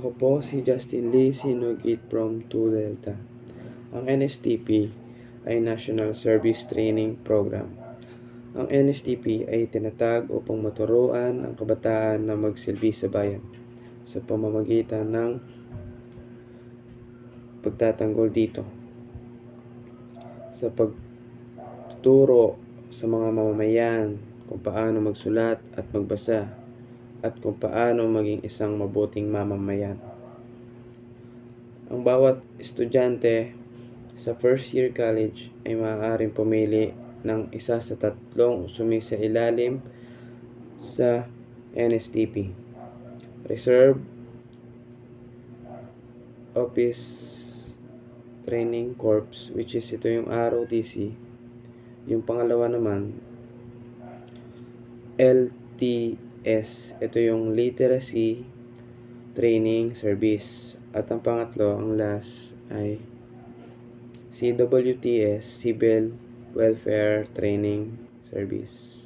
Ako po si Justin Lee Sinugit from 2 Delta. Ang NSTP ay National Service Training Program. Ang NSTP ay tinatag upang maturuan ang kabataan na magsilbi sa bayan sa pamamagitan ng pagtatanggol dito sa pagtuturo sa mga mamamayan kung paano magsulat at magbasa at kung paano maging isang mabuting mamamayan. Ang bawat estudyante sa first year college ay maaaring pumili ng isa sa tatlong sumisailalim sa NSTP: Reserve, Office Training Corps, which is ito yung ROTC. Yung pangalawa naman, LTS, ito yung Literacy Training Service. At ang pangatlo, ang last, ay CWTS, Civil Welfare Training Service.